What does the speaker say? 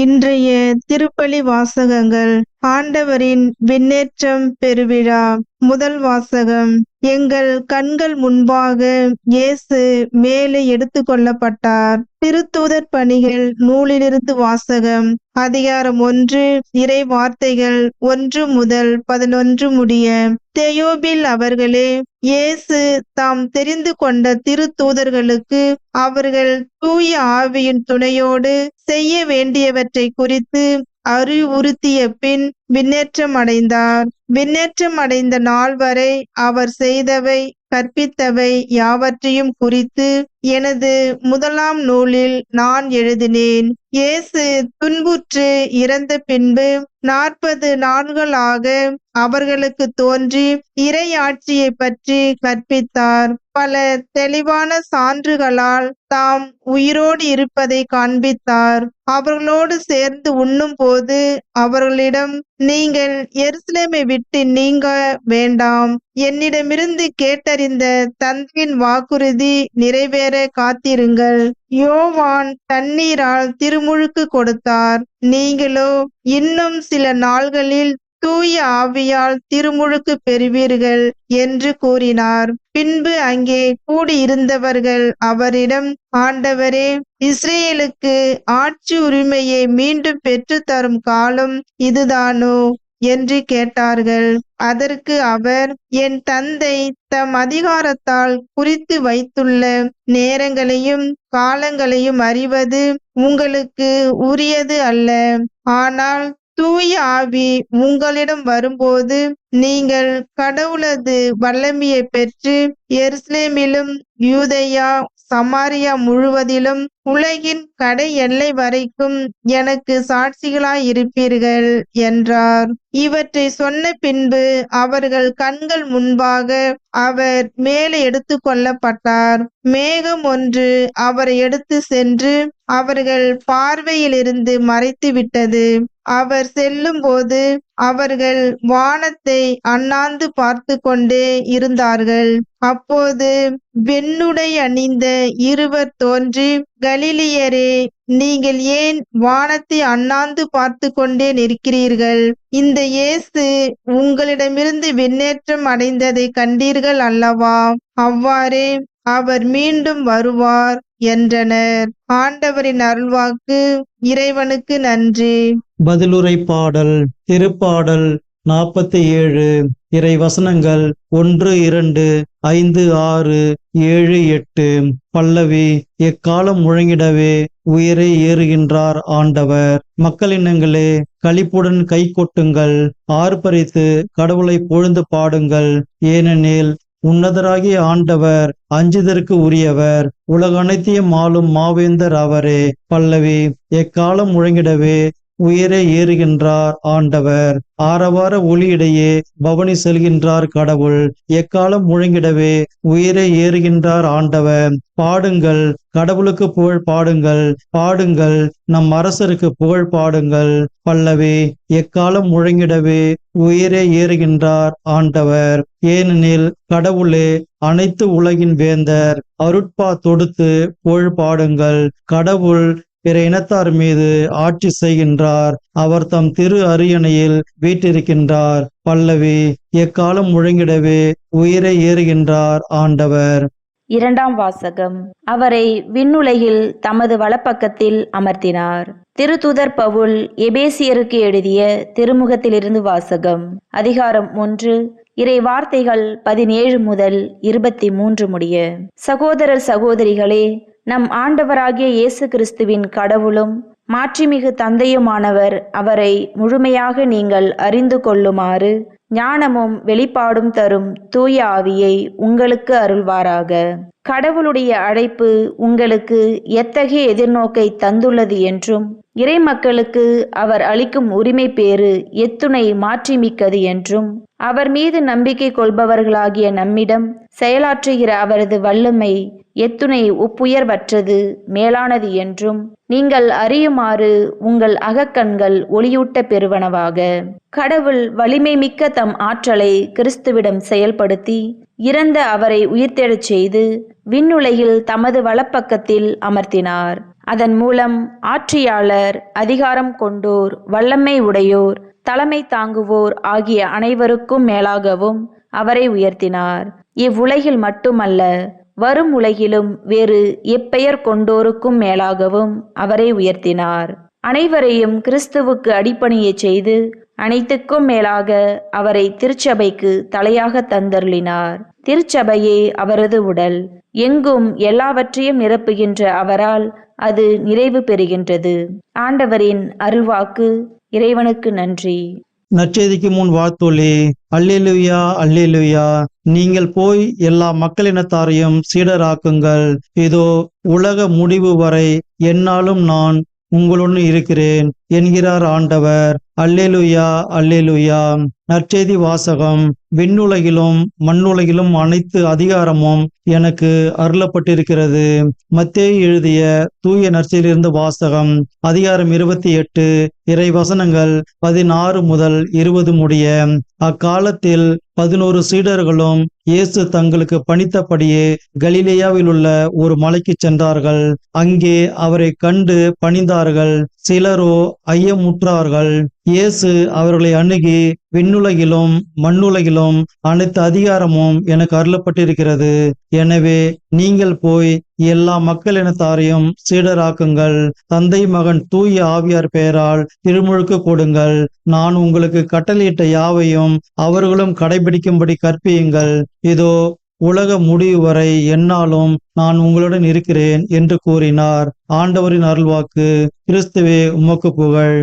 இன்றைய திருப்பலி வாசகங்கள். ஆண்டவரின் விண்ணேற்றம் பெருவிழா. முதல் வாசகம். எங்கள் கண்கள் முன்பாக இயேசு மேலே எடுத்து கொள்ளப்பட்டார். திருத்தூதர் பணிகள் நூலிலிருந்து வாசகம். அதிகாரம் 1, இறை வார்த்தைகள் 1 முதல் 11 முடிய. தெயோபில் அவர்களே, இயேசு தாம் தெரிந்து கொண்ட திருத்தூதர்களுக்கு அவர்கள் தூய ஆவியின் துணையோடு செய்ய வேண்டியவற்றை குறித்து அறிவுறுத்திய பின் விண்ணேற்றம் அடைந்தார். விண்ணேற்றம் அடைந்த நாள் வரை அவர் செய்தவை கற்பித்தவை யாவற்றையும் குறித்து எனது முதலாம் நூலில் நான் எழுதினேன். இயேசு துன்புற்று இறந்த பின்பு 40 நாட்களாக அவர்களுக்கு தோன்றி இறையாட்சியை பற்றி கற்பித்தார். பல தெளிவான சான்றுகளால் தாம் உயிரோடு இருப்பதை காண்பித்தார். அவர்களோடு சேர்ந்து உண்ணும் போது அவர்களிடம், நீங்கள் எருசலேமை விட்டு நீங்க வேண்டாம், என்னிடமிருந்து கேட்டறிந்த தந்தையின் வாக்குறுதி நிறைவேற காத்திருங்கள். யோவான் தண்ணீரால் திருமுழுக்கு கொடுத்தார், நீங்களோ இன்னும் சில நாள்களில் தூய ஆவியால் திருமுழுக்கு பெறுவீர்கள் என்று கூறினார். பின்பு அங்கே கூடியிருந்தவர்கள் அவரிடம், ஆண்டவரே, இஸ்ரேலுக்கு ஆட்சி உரிமையை மீண்டும் பெற்று தரும் காலம் இதுதானோ என்று கேட்டார்கள். அதற்கு அவர், என் தந்தை தம் அதிகாரத்தால் குறித்து வைத்துள்ள நேரங்களையும் காலங்களையும் அறிவது உங்களுக்கு உரியது அல்ல. ஆனால் தூய ஆவி உங்களிடம் வரும்போது நீங்கள் கடவுளது வல்லமையை பெற்று எருசலேமிலும் யூதேயா சமாரியா முழுவதிலும் உலகின் கடை எல்லை வரைக்கும் எனக்கு சாட்சிகளாயிருப்பீர்கள் என்றார். இவற்றை சொன்ன பின்பு அவர்கள் கண்கள் முன்பாக அவர் மேலே எடுத்து கொள்ளப்பட்டார். மேகம் ஒன்று அவரை எடுத்து சென்று அவர்கள் பார்வையிலிருந்து மறைத்து விட்டது. அவர் செல்லும் போது அவர்கள் வானத்தை அண்ணாந்து பார்த்து கொண்டே இருந்தார்கள். அப்போது வெண்ணுடை அணிந்த இருவர் தோன்றி, கலிலியரே, நீங்கள் ஏன் வானத்தை அண்ணாந்து பார்த்து கொண்டே நிற்கிறீர்கள்? இந்த இயேசு உங்களிடமிருந்து விண்ணேற்றம் அடைந்ததை கண்டீர்கள் அல்லவா? அவ்வாறே அவர் மீண்டும் வருவார் என்றனர். ஆண்டவரின் அருள்வாக்கு. இறைவனுக்கு நன்றி. பதிலுரை பாடல். திருப்பாடல் 47. இறை வசனங்கள் 1, 2, 5, 6, 7, 8. பல்லவி. எக்காலம் முழங்கிடவே உயிரை ஏறுகின்றார் ஆண்டவர். மக்களினங்களே, களிப்புடன் கை கொட்டுங்கள், ஆர்ப்பரித்து கடவுளை புகழ்ந்து பாடுங்கள். ஏனெனில் உன்னதராகிய ஆண்டவர் அஞ்சுதற்கு உரியவர், உலகனைத்தையும் ஆளும் மாவேந்தர் அவரே. பல்லவி. எக்காலம் முழங்கிடவே உயிரை ஏறுகின்றார் ஆண்டவர். ஆரவார ஒளியிடையே பவனி செல்கின்றார் கடவுள். எக்காலம் முழங்கிடவே உயிரை ஏறுகின்றார் ஆண்டவர். பாடுங்கள், கடவுளுக்கு புகழ் பாடுங்கள், பாடுங்கள், நம் அரசருக்கு புகழ் பாடுங்கள். பல்லவி. எக்காலம் முழங்கிடவே உயிரை ஏறுகின்றார் ஆண்டவர். ஏனெனில் கடவுளே அனைத்து உலகின் வேந்தர். அருட்பா தொடுத்து புகழ் பாடுங்கள். கடவுள் பிற இனத்தார் மீது ஆட்சி செய்கின்றார். அவர் தம் திரு அரியணையில் வீற்றிருக்கின்றார். பல்லவி. எக்காலம் முழங்கிடவே உயிரை ஏறுகின்றார் ஆண்டவர். இரண்டாம் வாசகம். அவரை விண்ணுலகில் தமது வலப்பக்கத்தில் அமர்த்தினார். திருத்தூதர் பவுல் எபேசியருக்கு எழுதிய திருமுகத்திலிருந்து வாசகம். அதிகாரம் 1, இறை வார்த்தைகள் 17 முதல் 23 முடிய. சகோதரர் சகோதரிகளே, நம் ஆண்டவராகிய இயேசு கிறிஸ்துவின் கடவுளும் மாட்சிமிகு தந்தையுமானவர் அவரை முழுமையாக நீங்கள் அறிந்து கொள்ளுமாறு ஞானமும் வெளிப்பாடும் தரும் தூய ஆவியை உங்களுக்கு அருள்வாராக. கடவுளுடைய அழைப்பு உங்களுக்கு எத்தகைய எதிர்நோக்கை தந்துள்ளது என்றும், இறை மக்களுக்கு அவர் அளிக்கும் உரிமை பேறு எத்துணை மாட்சிமிக்கது என்றும், அவர் மீது நம்பிக்கை கொள்பவர்களாகிய நம்மிடம் செயலாற்றுகிற அவரது வல்லமை எத்துணை ஒப்புயர்வற்றது மேலானது என்றும் நீங்கள் அறியுமாறு உங்கள் அகக்கண்கள் ஒளியூட்ட பெறுவனவாக. கடவுள் வலிமை மிக்க தம் ஆற்றலை கிறிஸ்துவிடம் செயல்படுத்தி இறந்த அவரை உயிர்த்தெழச் செய்து விண்ணுலகில் தமது வலப்பக்கத்தில் அமர்த்தினார். அதன் மூலம் ஆட்சியாளர், அதிகாரம் கொண்டோர், வல்லமை உடையோர், தலைமை தாங்குவோர் ஆகிய அனைவருக்கும் மேலாகவும் அவரை உயர்த்தினார். இவ்வுலகில் மட்டுமல்ல, வரும் உலகிலும் வேறு எப்பெயர் கொண்டோருக்கும் மேலாகவும் அவரை உயர்த்தினார். அனைவரையும் கிறிஸ்துவுக்கு அடிபணியச் செய்து அனைத்துக்கும் மேலாக அவரை திருச்சபைக்கு தலையாக தந்தருளினார். திருச்சபையே அவரது உடல். எங்கும் எல்லாவற்றையும் நிரப்புகின்ற அவரால் அது நிறைவு பெறுகின்றது. ஆண்டவரின் அருள்வாக்கு. இறைவனுக்கு நன்றி. நற்செய்திக்கு முன் வாழ்த்தொலி. அல்லேலூயா, அல்லேலூயா. நீங்கள் போய் எல்லா மக்களினத்தாரையும் சீடராக்குங்கள். இதோ உலக முடிவு வரை எந்நாளும் நான் உங்களுடன் இருக்கிறேன் என்கிறார் ஆண்டவர். அல்லேலூயா, அல்லேலூயா. நற்செய்தி வாசகம். விண்ணுலகிலும் மண்ணுலகிலும் அனைத்து அதிகாரமும் எனக்கு அருளப்பட்டிருக்கிறது. மத்தேயு எழுதிய தூய நற்செய்தியிலிருந்து வாசகம். அதிகாரம் 28, இறை வசனங்கள் 16 முதல் 20 முடிய. அக்காலத்தில் 11 சீடர்களும் இயேசு தங்களுக்கு பணித்தபடியே கலிலேயாவில் உள்ள ஒரு மலைக்கு சென்றார்கள். அங்கே அவரை கண்டு பணிந்தார்கள். சிலரோ ஐயமுற்றார்கள். இயேசு அவர்களை அணுகி, விண்ணுலகிலும் மண்ணுலகிலும் அனைத்து அதிகாரமும் எனக்கு அருளப்பட்டிருக்கிறது. எனவே நீங்கள் போய் எல்லா மக்களினத்தாரையும் சீடராக்குங்கள். தந்தை, மகன், தூய ஆவியார் பெயரால் திருமுழுக்கு கொடுங்கள். நான் உங்களுக்கு கட்டளையிட்ட யாவையும் அவர்களும் கடைபிடிக்கும்படி கற்பியுங்கள். இதோ உலக முடிவு வரை எந்நாளும் நான் உங்களுடன் இருக்கிறேன் என்று கூறினார். ஆண்டவரின் அருள்வாக்கு. கிறிஸ்துவே, உமக்கு புகழ்.